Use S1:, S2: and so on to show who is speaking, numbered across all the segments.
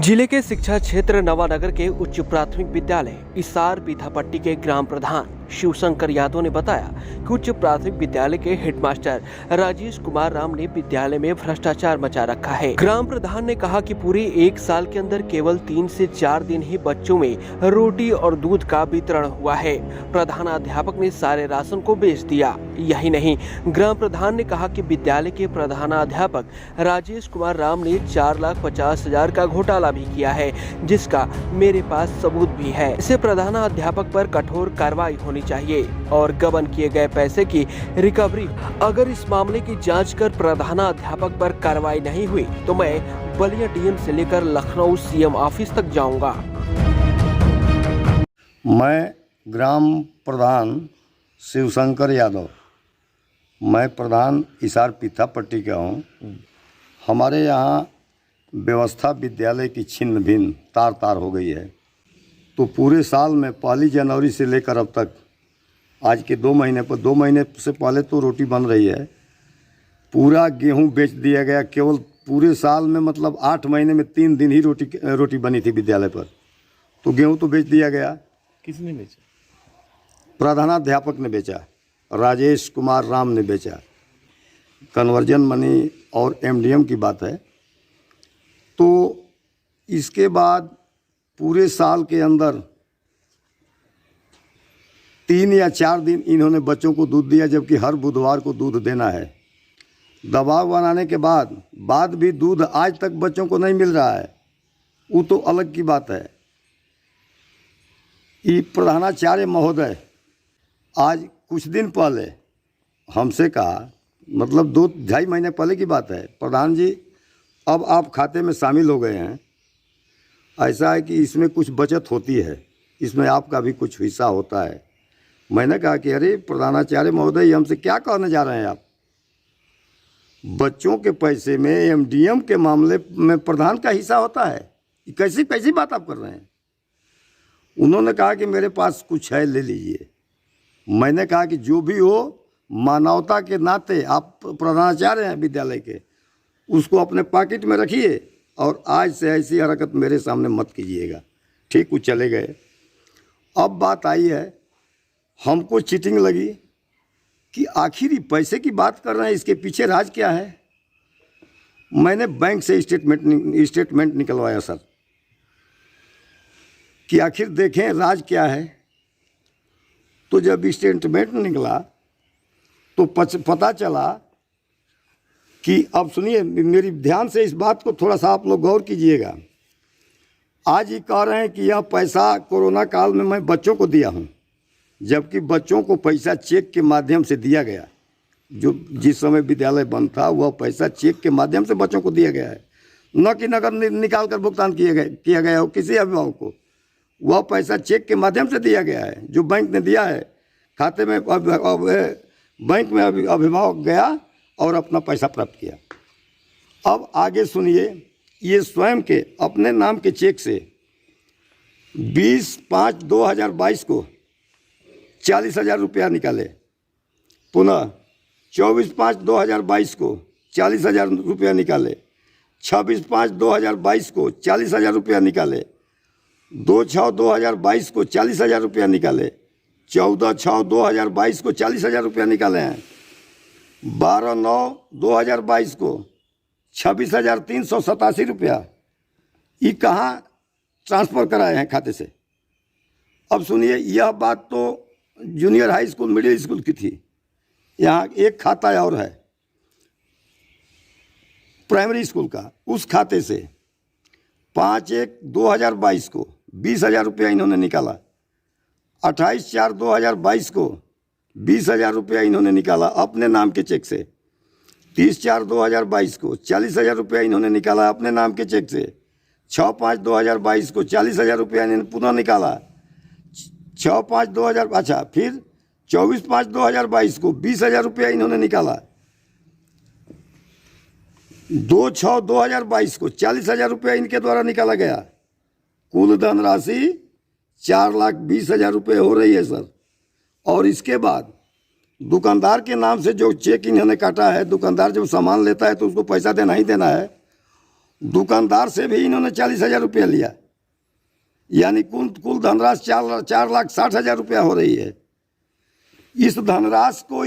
S1: जिले के शिक्षा क्षेत्र नवानगर के उच्च प्राथमिक विद्यालय इसार पीथापट्टी के ग्राम प्रधान शिवशंकर यादव ने बताया कि उच्च प्राथमिक विद्यालय के हेडमास्टर राजेश कुमार राम ने विद्यालय में भ्रष्टाचार मचा रखा है। ग्राम प्रधान ने कहा कि पूरे एक साल के अंदर केवल 3 से 4 दिन ही बच्चों में रोटी और दूध का वितरण हुआ है। प्रधानाध्यापक ने सारे राशन को बेच दिया। यही नहीं, ग्राम प्रधान ने कहा कि विद्यालय के प्रधानाध्यापक राजेश कुमार राम ने 4,50,000 का घोटाला भी किया है, जिसका मेरे पास सबूत भी है। इसे प्रधानाध्यापक पर कठोर कार्रवाई होनी चाहिए और गबन किए गए पैसे की रिकवरी। अगर इस मामले की जांच कर प्रधानाध्यापक पर कार्रवाई नहीं हुई तो मैं बलिया डीएम से लेकर लखनऊ सीएम ऑफिस तक जाऊंगा।
S2: मैं ग्राम प्रधान शिवशंकर यादव, मैं प्रधान इसार पीथापट्टी का हूँ। हमारे यहाँ व्यवस्था विद्यालय की छिन्न भिन्न तार तार हो गई है। तो पूरे साल में 1 जनवरी से लेकर अब तक आज के 2 महीने से पहले तो रोटी बन रही है। पूरा गेहूं बेच दिया गया। केवल पूरे साल में मतलब 8 महीने में 3 दिन ही रोटी बनी थी विद्यालय पर। तो गेहूं तो बेच दिया गया।
S3: किसने बेचा?
S2: प्रधानाध्यापक ने बेचा, राजेश कुमार राम ने बेचा। कन्वर्जन मनी और एमडीएम की बात है। तो इसके बाद पूरे साल के अंदर 3 या 4 दिन इन्होंने बच्चों को दूध दिया, जबकि हर बुधवार को दूध देना है। दबाव बनाने के बाद भी दूध आज तक बच्चों को नहीं मिल रहा है। वो तो अलग की बात है। ये प्रधानाचार्य महोदय आज कुछ दिन पहले हमसे कहा, मतलब 2-2.5 महीने पहले की बात है, प्रधान जी अब आप खाते में शामिल हो गए हैं। ऐसा है कि इसमें कुछ बचत होती है, इसमें आपका भी कुछ हिस्सा होता है। मैंने कहा कि अरे प्रधानाचार्य महोदय, हमसे क्या कहने जा रहे हैं आप? बच्चों के पैसे में एमडीएम के मामले में प्रधान का हिस्सा होता है? कैसी बात आप कर रहे हैं? उन्होंने कहा कि मेरे पास कुछ है, ले लीजिए। मैंने कहा कि जो भी हो, मानवता के नाते आप प्रधानाचार्य हैं विद्यालय के, उसको अपने पॉकेट में रखिए और आज से ऐसी हरकत मेरे सामने मत कीजिएगा। ठीक, वो चले गए। अब बात आई है, हमको चीटिंग लगी कि आखिर ही पैसे की बात कर रहे हैं, इसके पीछे राज क्या है। मैंने बैंक से स्टेटमेंट निकलवाया सर, कि आखिर देखें राज क्या है। तो जब स्टेटमेंट निकला तो पता चला कि, अब सुनिए मेरी ध्यान से, इस बात को थोड़ा सा आप लोग गौर कीजिएगा। आज ये कह रहे हैं कि यह पैसा कोरोना काल में मैं बच्चों को दिया हूँ, जबकि बच्चों को पैसा चेक के माध्यम से दिया गया। जो जिस समय विद्यालय बंद था वह पैसा चेक के माध्यम से बच्चों को दिया गया है, न कि नगद निकाल कर भुगतान किया गया हो किसी अभिभावक को। वह पैसा चेक के माध्यम से दिया गया है, जो बैंक ने दिया है खाते में। बैंक में अभिभावक गया और अपना पैसा प्राप्त किया। अब आगे सुनिए, ये स्वयं के अपने नाम के चेक से 20/5/2022 को 40,000 रुपया निकाले। पुनः 24/5/2022 को 40,000 रुपया निकाले। 26/5/2022 को 40,000 रुपया निकाले। 2/6/2022 को 40,000 रुपया निकाले। 14/6/2022 को 40,000 रुपया निकाले हैं। 12/9/2022 को 26,387 रुपया ये कहाँ ट्रांसफ़र कराए हैं खाते से। अब सुनिए, यह बात तो junior high school middle school की थी। यहाँ एक खाता और है प्राइमरी स्कूल का। उस खाते से 5/1/2022 को 20,000 रुपया इन्होंने निकाला। 28/4/2022 को 20,000 रुपया इन्होंने निकाला अपने नाम के चेक से। 30/4/2022 को 40,000 रुपया इन्होंने निकाला अपने नाम के चेक से। 6/5/2022 को 40,000 रुपया इन्होंने पुनः निकाला। 6/5/2000 अच्छा, फिर 24/5/2022 को 20,000 रुपया इन्होंने निकाला। 2/6/2022 को 40,000 रुपया इनके द्वारा निकाला गया। कुल धनराशि 4,20,000 रुपये हो रही है सर। और इसके बाद दुकानदार के नाम से जो चेक इन्होंने काटा है, दुकानदार जब सामान लेता है तो उसको पैसा देना ही देना है। दुकानदार से भी इन्होंने 40,000 रुपया लिया, यानी कुल धनराशि 4,60,000 रुपया हो रही है। इस धनराशि को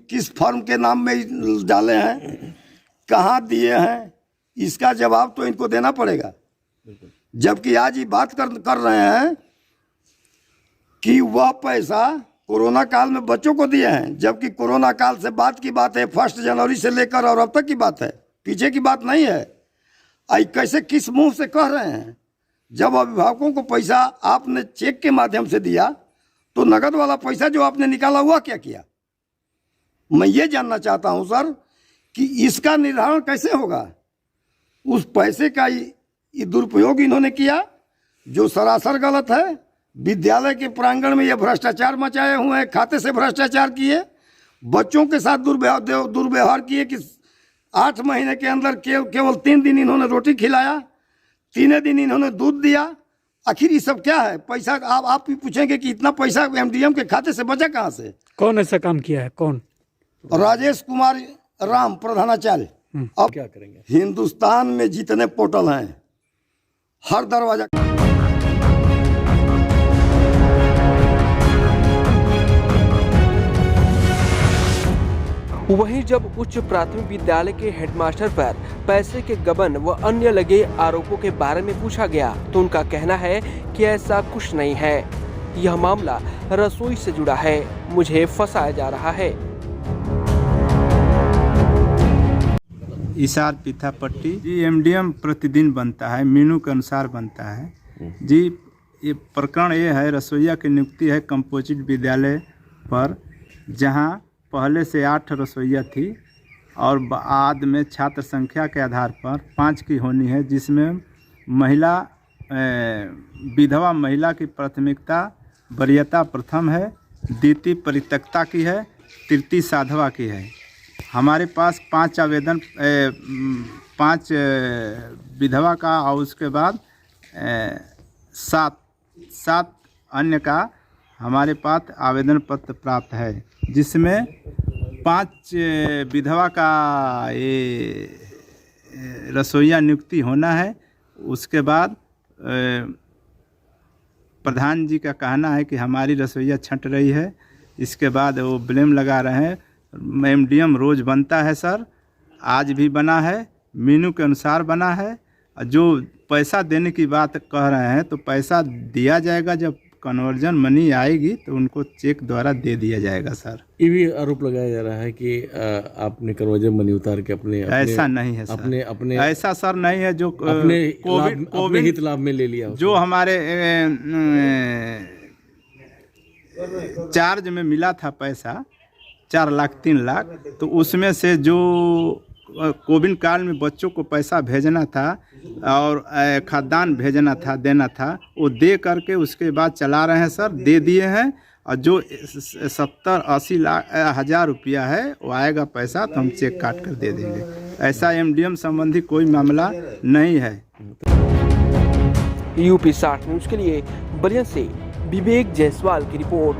S2: किस फर्म के नाम में डाले हैं, कहाँ दिए हैं, इसका जवाब तो इनको देना पड़ेगा। जबकि आज ये बात कर रहे हैं कि वह पैसा कोरोना काल में बच्चों को दिए हैं, जबकि कोरोना काल से बात की बात है, 1 जनवरी से लेकर और अब तक की बात है, पीछे की बात नहीं है। आई कैसे किस मुंह से कह रहे हैं? जब अभिभावकों को पैसा आपने चेक के माध्यम से दिया तो नगद वाला पैसा जो आपने निकाला हुआ क्या किया? मैं ये जानना चाहता हूं सर कि इसका निर्धारण कैसे होगा? उस पैसे का ये दुरुपयोग इन्होंने किया जो सरासर गलत है। विद्यालय के प्रांगण में ये भ्रष्टाचार मचाए हुए हैं, खाते से भ्रष्टाचार किए, बच्चों के साथ दुर्व्यवहार किए कि 8 महीने के अंदर केवल 3 दिन इन्होंने रोटी खिलाया, 3 दिन इन्होंने दूध दिया। आखिर ये सब क्या है? पैसा आप भी पूछेंगे कि इतना पैसा एमडीएम के खाते से बचा कहाँ से?
S3: कौन ऐसा काम किया है? कौन?
S2: राजेश कुमार राम, प्रधानाचार्य। अब
S3: क्या करेंगे?
S2: हिंदुस्तान में जितने पोर्टल हैं, हर दरवाजा
S1: वहीं जब उच्च प्राथमिक विद्यालय के हेडमास्टर पर पैसे के गबन व अन्य लगे आरोपों के बारे में पूछा गया तो उनका कहना है कि ऐसा कुछ नहीं है, यह मामला रसोई से जुड़ा है, मुझे फंसाया जा रहा है।
S4: इसार पीथा पट्टी जी, एमडीएम प्रतिदिन बनता है, मेनू के अनुसार बनता है जी। ये प्रकरण ये है, रसोइया की नियुक्ति है कंपोजिट विद्यालय पर, जहां पहले से 8 रसोइया थी और बाद में छात्र संख्या के आधार पर 5 की होनी है, जिसमें महिला विधवा महिला की प्राथमिकता वरीयता प्रथम है, द्वितीय परित्यक्ता की है, तृतीय साधवा की है। हमारे पास 5 आवेदन 5 विधवा का और उसके बाद 7 अन्य का हमारे पास आवेदन पत्र प्राप्त है, जिसमें 5 विधवा का ये रसोइया नियुक्ति होना है। उसके बाद प्रधान जी का कहना है कि हमारी रसोइया छंट रही है। इसके बाद वो ब्लेम लगा रहे हैं, एमडीएम रोज़ बनता है सर, आज भी बना है, मेनू के अनुसार बना है। जो पैसा देने की बात कह रहे हैं तो पैसा दिया जाएगा, जब कन्वर्जन मनी आएगी तो उनको चेक द्वारा दे दिया जाएगा सर।
S3: ये भी आरोप लगाया जा रहा है कि आपने कन्वर्जन मनी उतार के अपने
S4: ऐसा नहीं है सर, अपने ऐसा सर नहीं है। जो
S3: अपने हित लाभ में ले लिया,
S4: जो हमारे चार्ज में मिला था पैसा 4 लाख 3 लाख, तो उसमें से जो कोविड काल में बच्चों को पैसा भेजना था और खाद्यान्न भेजना था, देना था, वो दे करके उसके बाद चला रहे हैं सर, दे दिए हैं। और जो 70-80 हज़ार रुपया है वो आएगा पैसा तो हम चेक काट कर दे देंगे। ऐसा एमडीएम संबंधी कोई मामला नहीं है।
S1: यूपी 60 न्यूज़ के लिए बलिया से विवेक जायसवाल की रिपोर्ट।